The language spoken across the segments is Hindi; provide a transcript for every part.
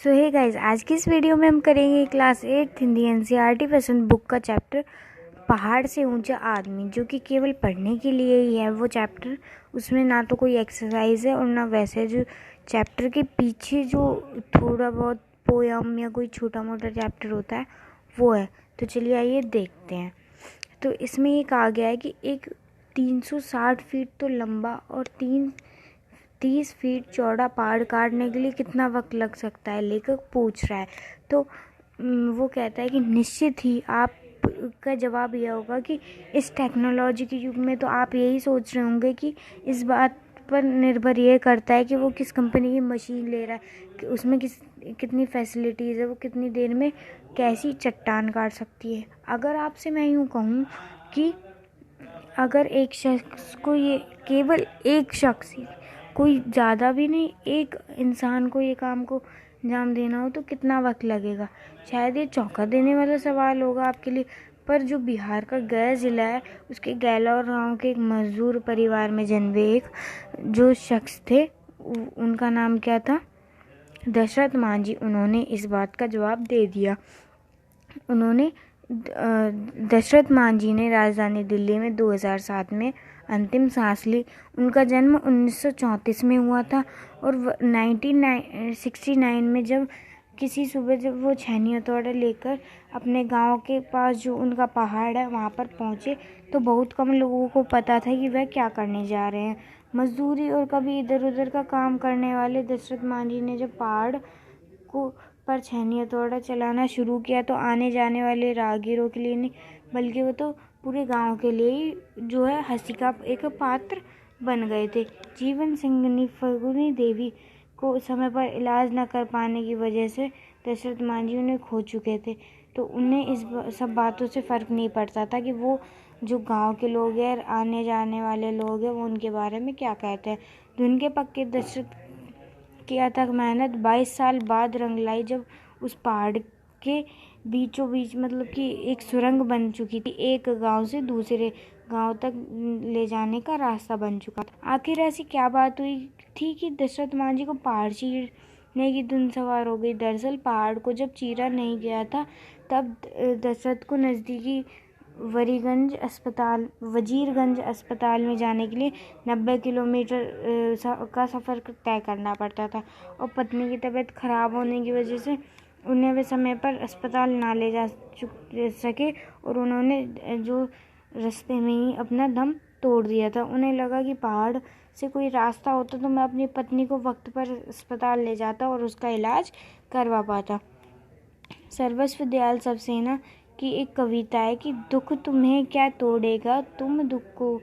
सो हे गाइस, आज की इस वीडियो में हम करेंगे क्लास 8 हिंदी एनसीईआरटी पसंद बुक का चैप्टर पहाड़ से ऊंचा आदमी, जो कि केवल पढ़ने के लिए ही है वो चैप्टर। उसमें ना तो कोई एक्सरसाइज है और ना वैसे जो चैप्टर के पीछे जो थोड़ा बहुत पोयम या कोई छोटा मोटा चैप्टर होता है वो है। तो चलिए आइए देखते हैं। तो इसमें ये कहा गया है कि एक 360 फीट तो लंबा और 30 फीट चौड़ा पहाड़ काटने के लिए कितना वक्त लग सकता है, लेखक पूछ रहा है। तो वो कहता है कि निश्चित ही आपका जवाब यह होगा कि इस टेक्नोलॉजी के युग में तो आप यही सोच रहे होंगे कि इस बात पर निर्भर ये करता है कि वो किस कंपनी की मशीन ले रहा है, कि उसमें कितनी फैसिलिटीज़ है, वो कितनी देर में कैसी चट्टान काट सकती है। अगर आपसे मैं यूँ कहूँ कि अगर एक शख्स को ये केवल एक शख्स ही, कोई ज़्यादा भी नहीं, एक इंसान को ये काम को अंजाम देना हो तो कितना वक्त लगेगा। शायद ये चौंका देने वाला सवाल होगा आपके लिए, पर जो बिहार का गया ज़िला है उसके गैलौर गांव के एक मजदूर परिवार में जन्मे एक जो शख्स थे, उनका नाम क्या था, दशरथ मांझी। उन्होंने इस बात का जवाब दे दिया। दशरथ मांझी ने राजधानी दिल्ली में 2007 में अंतिम सांस ली। उनका जन्म 1934 में हुआ था और 1969 में जब किसी सुबह जब वो छैनी हथौड़ा लेकर अपने गांव के पास जो उनका पहाड़ है वहां पर पहुंचे तो बहुत कम लोगों को पता था कि वह क्या करने जा रहे हैं। मजदूरी और कभी इधर उधर का काम करने वाले दशरथ मांझी ने जब पहाड़ को पर छैनी हथौड़ा चलाना शुरू किया तो आने जाने वाले राहगीरों के लिए नहीं, बल्कि वो तो पूरे गांव के लिए ही जो है हंसी का एक पात्र बन गए थे। जीवन संगिनी फल्गुनी देवी को समय पर इलाज न कर पाने की वजह से दशरथ मांझी उन्हें खो चुके थे। तो उन्हें इस सब बातों से फ़र्क नहीं पड़ता था कि वो जो गांव के लोग हैं, आने जाने वाले लोग हैं, वो उनके बारे में क्या कहते हैं। धुन के पक्के दशरथ की अथक मेहनत 22 साल बाद रंग लाई, जब उस पहाड़ के बीचों बीच मतलब कि एक सुरंग बन चुकी थी, एक गांव से दूसरे गांव तक ले जाने का रास्ता बन चुका था। आखिर ऐसी क्या बात हुई थी कि दशरथ मांझी को पहाड़ चीरने की धुन सवार हो गई। दरअसल पहाड़ को जब चीरा नहीं गया था तब दशरथ को नज़दीकी वजीरगंज अस्पताल में जाने के लिए 90 किलोमीटर का सफ़र तय करना पड़ता था और पत्नी की तबीयत खराब होने की वजह से उन्हें वे समय पर अस्पताल ना ले जा सके और उन्होंने जो रास्ते में ही अपना दम तोड़ दिया था। उन्हें लगा कि पहाड़ से कोई रास्ता होता तो मैं अपनी पत्नी को वक्त पर अस्पताल ले जाता और उसका इलाज करवा पाता। सर्वस्व दयाल सबसेना की एक कविता है कि दुख तुम्हें क्या तोड़ेगा, तुम दुख को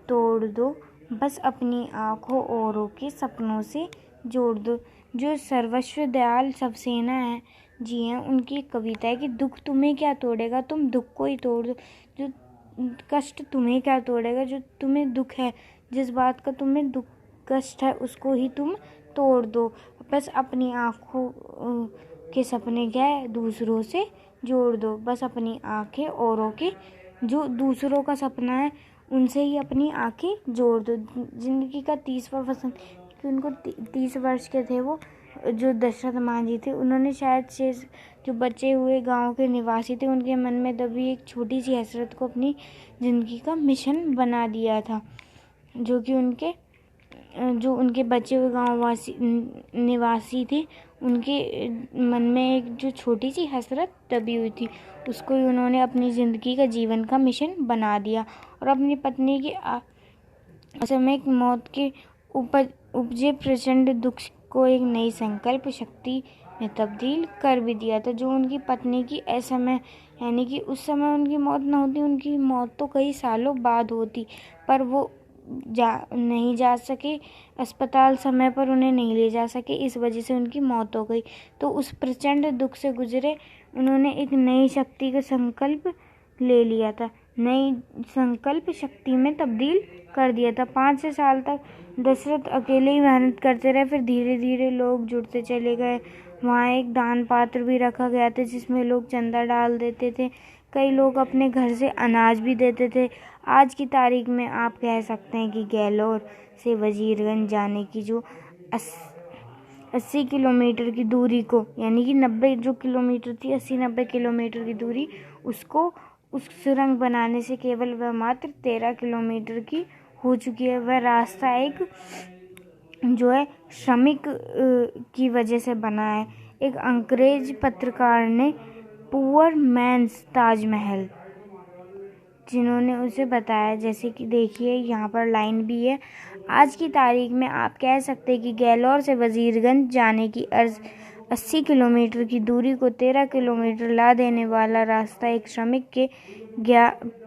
तोड़ दो, बस अपनी आंखों औरों के सपनों से जोड़ दो। जो सर्वस्व दयाल सबसेना है जी हैं, उनकी कविता है कि दुख तुम्हें क्या तोड़ेगा, तुम दुख को ही तोड़ दो। जो कष्ट तुम्हें क्या तोड़ेगा, जो तुम्हें दुख है, जिस बात का तुम्हें दुख कष्ट है, उसको ही तुम तोड़ दो। बस अपनी आंखों के सपने क्या है दूसरों से जोड़ दो, बस अपनी आंखें औरों के जो दूसरों का सपना है उनसे ही अपनी आंखें जोड़ दो। जिंदगी का 30वां वसंत, कि उनको 30 वर्ष के थे वो जो दशरथ मांझी थे, उन्होंने शायद से जो बचे हुए गांव के निवासी थे उनके मन में दबी एक छोटी सी हसरत को अपनी ज़िंदगी का मिशन बना दिया था। जो कि जो उनके बचे हुए गाँववासी निवासी थे, उनके मन में एक जो छोटी सी हसरत दबी हुई थी, उसको ही उन्होंने अपनी ज़िंदगी का जीवन का मिशन बना दिया और अपनी पत्नी की असामयिक मौत के उपजे प्रचंड दुख को एक नई संकल्प शक्ति में तब्दील कर भी दिया था। जो उनकी पत्नी की असमय, यानी कि उस समय उनकी मौत न होती, उनकी मौत तो कई सालों बाद होती, पर वो नहीं जा सके अस्पताल, समय पर उन्हें नहीं ले जा सके, इस वजह से उनकी मौत हो गई। तो उस प्रचंड दुख से गुजरे उन्होंने एक नई शक्ति का संकल्प ले लिया था, नई संकल्प शक्ति में तब्दील कर दिया था। 5 साल तक दशरथ अकेले ही मेहनत करते रहे, फिर धीरे धीरे लोग जुड़ते चले गए। वहाँ एक दान पात्र भी रखा गया था जिसमें लोग चंदा डाल देते थे, कई लोग अपने घर से अनाज भी देते थे। आज की तारीख में आप कह सकते हैं कि गैलोर से वजीरगंज जाने की जो 80 किलोमीटर की दूरी को, यानी कि 90 जो किलोमीटर थी, 80-90 किलोमीटर की दूरी, उसको उस सुरंग बनाने से केवल वह मात्र 13 किलोमीटर की हो चुकी है। वह रास्ता एक जो है श्रमिक की वजह से बना है। एक अंग्रेज पत्रकार ने पुअर मैन्स ताजमहल, जिन्होंने उसे बताया, जैसे कि देखिए यहाँ पर लाइन भी है। आज की तारीख में आप कह सकते हैं कि गैलोर से वजीरगंज जाने की 80 किलोमीटर की दूरी को 13 किलोमीटर ला देने वाला रास्ता एक श्रमिक के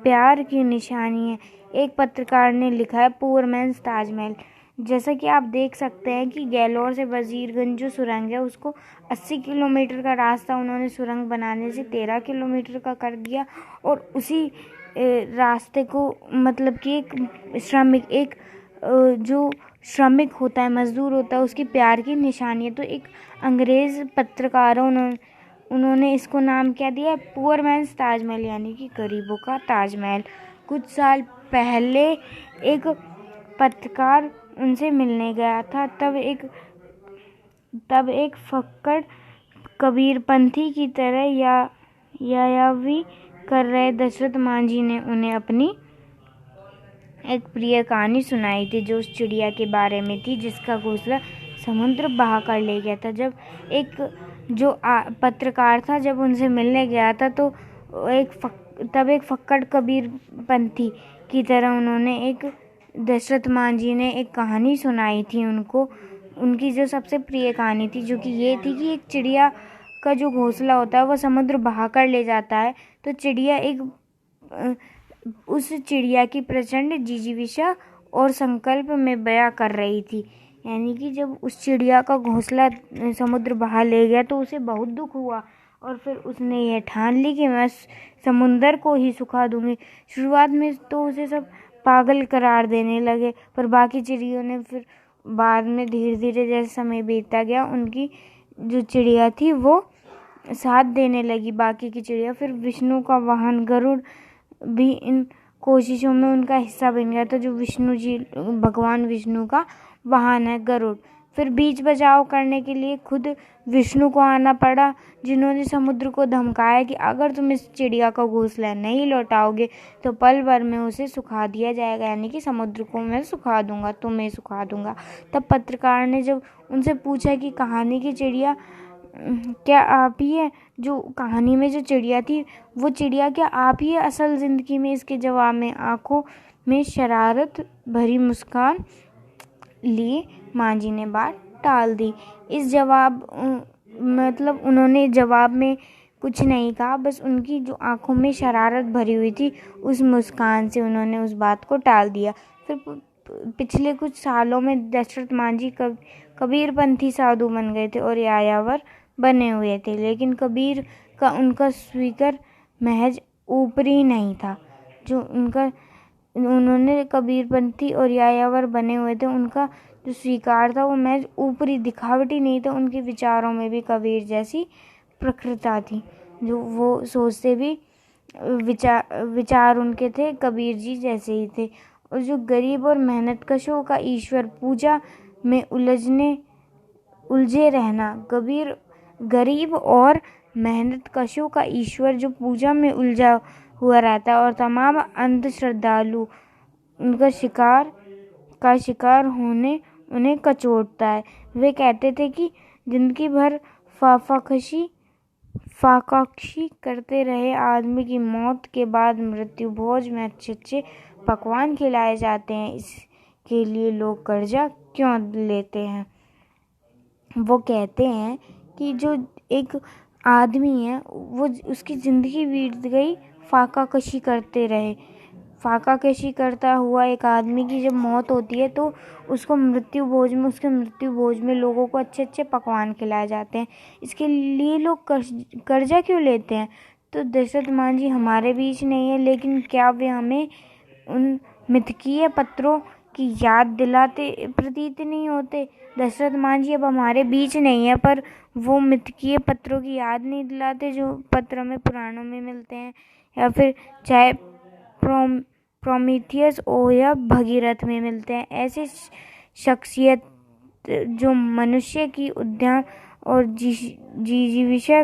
प्यार की निशानी है। एक पत्रकार ने लिखा है पुअर मैन्स ताजमहल। जैसा कि आप देख सकते हैं कि गैलोर से वजीरगंज जो सुरंग है उसको 80 किलोमीटर का रास्ता उन्होंने सुरंग बनाने से 13 किलोमीटर का कर दिया, और उसी रास्ते को मतलब कि एक जो श्रमिक होता है, मजदूर होता है, उसकी प्यार की निशानी है। तो एक अंग्रेज पत्रकार उन्होंने इसको नाम क्या दिया, पुअर मैन्स ताजमहल, यानी कि गरीबों का ताजमहल। कुछ साल पहले एक पत्रकार उनसे मिलने गया था, तब एक फक्कड़ कबीरपंथी की तरह यायावी कर रहे दशरथ मांझी ने उन्हें अपनी एक प्रिय कहानी सुनाई थी, जो उस चिड़िया के बारे में थी जिसका घोंसला समुद्र बहा कर ले गया था। जब एक जो पत्रकार था जब उनसे मिलने गया था, तो तब एक फक्कड़ कबीरपंथी की तरह उन्होंने एक दशरथ मांझी ने एक कहानी सुनाई थी उनको, उनकी जो सबसे प्रिय कहानी थी, जो कि ये थी कि एक चिड़िया का जो घोंसला होता है वह समुद्र बहा कर ले जाता है। तो चिड़िया उस चिड़िया की प्रचंड जिजीविषा और संकल्प में बयां कर रही थी, यानी कि जब उस चिड़िया का घोंसला समुद्र बहा ले गया तो उसे बहुत दुख हुआ, और फिर उसने यह ठान ली कि मैं समुंदर को ही सुखा दूंगी। शुरुआत में तो उसे सब पागल करार देने लगे, पर बाकी चिड़ियों ने फिर बाद में धीरे धीरे जैसे समय बीतता गया, उनकी जो चिड़िया थी वो साथ देने लगी बाकी की चिड़िया। फिर विष्णु का वाहन गरुड़ भी इन कोशिशों में उनका हिस्सा बन गया था, जो विष्णु जी भगवान विष्णु का वाहन है गरुड़। फिर बीच बचाव करने के लिए खुद विष्णु को आना पड़ा, जिन्होंने समुद्र को धमकाया कि अगर तुम इस चिड़िया का घोंसला नहीं लौटाओगे तो पल भर में उसे सुखा दिया जाएगा, यानी कि समुद्र को मैं सुखा दूंगा, तुम्हें सुखा दूंगा। तब पत्रकार ने जब उनसे पूछा कि कहानी की चिड़िया क्या आप ही है, जो कहानी में जो चिड़िया थी वो चिड़िया क्या आप ही है असल ज़िंदगी में? इसके जवाब में आंखों में शरारत भरी मुस्कान लिए मांझी ने बात टाल दी। इस जवाब मतलब उन्होंने जवाब में कुछ नहीं कहा, बस उनकी जो आंखों में शरारत भरी हुई थी उस मुस्कान से उन्होंने उस बात को टाल दिया। फिर पिछले कुछ सालों में दशरथ मांझी कबीरपंथी साधु बन गए थे और यायावर बने हुए थे, लेकिन कबीर का उनका स्वीकार महज ऊपरी नहीं था। जो उन्होंने कबीरपंथी और यायावर बने हुए थे, उनका जो स्वीकार था वो महज ऊपरी दिखावटी नहीं था। उनके विचारों में भी कबीर जैसी प्रखरता थी, जो वो सोचते भी विचार उनके थे कबीर जी जैसे ही थे। और जो गरीब और मेहनतकशों का ईश्वर पूजा में उलझे रहना, गरीब और मेहनतकशों का ईश्वर जो पूजा में उलझा हुआ रहता है और तमाम अंध श्रद्धालु उनका शिकार होने उन्हें कचोटता है। वे कहते थे कि जिंदगी भर फाकाक्षी करते रहे आदमी की मौत के बाद मृत्यु भोज में अच्छे अच्छे पकवान खिलाए जाते हैं, इसके लिए लोग कर्जा क्यों लेते हैं? वो कहते हैं कि जो एक आदमी है वो उसकी ज़िंदगी बीत गई फाकाकशी करते रहे। फाकाकशी करता हुआ एक आदमी की जब मौत होती है तो उसके मृत्यु भोज में लोगों को अच्छे अच्छे पकवान खिलाए जाते हैं, इसके लिए लोग कर्जा क्यों लेते हैं? तो दशरथ मांझी हमारे बीच नहीं है, लेकिन क्या वे हमें उन मिथकीय पत्रों की याद दिलाते प्रतीत नहीं होते? दशरथ मांझी अब हमारे बीच नहीं है, पर वो मिथकीय पत्रों की याद नहीं दिलाते जो पत्र में पुराणों में मिलते हैं, या फिर चाहे प्रोमीथियस हो या भगीरथ में मिलते हैं। ऐसे शख्सियत जो मनुष्य की उद्यम और जीविका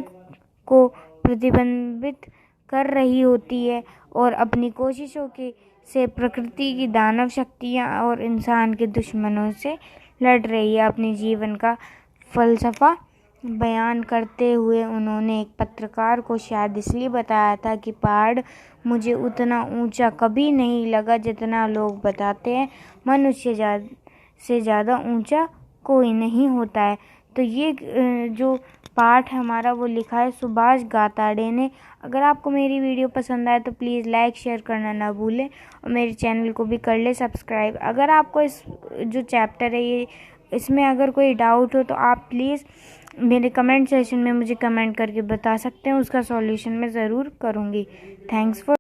को प्रतिबंधित कर रही होती है और अपनी कोशिशों से प्रकृति की दानव शक्तियाँ और इंसान के दुश्मनों से लड़ रही है। अपने जीवन का फलसफा बयान करते हुए उन्होंने एक पत्रकार को शायद इसलिए बताया था कि पहाड़ मुझे उतना ऊंचा कभी नहीं लगा जितना लोग बताते हैं। मनुष्य से ज़्यादा ऊंचा कोई नहीं होता है। तो ये जो पाठ हमारा वो लिखा है सुभाष गाताड़े ने। अगर आपको मेरी वीडियो पसंद आए तो प्लीज़ लाइक शेयर करना ना भूलें और मेरे चैनल को भी कर ले सब्सक्राइब। अगर आपको इस जो चैप्टर है ये इसमें अगर कोई डाउट हो तो आप प्लीज़ मेरे कमेंट सेशन में मुझे कमेंट करके बता सकते हैं, उसका सॉल्यूशन मैं ज़रूर करूँगी। Thanks for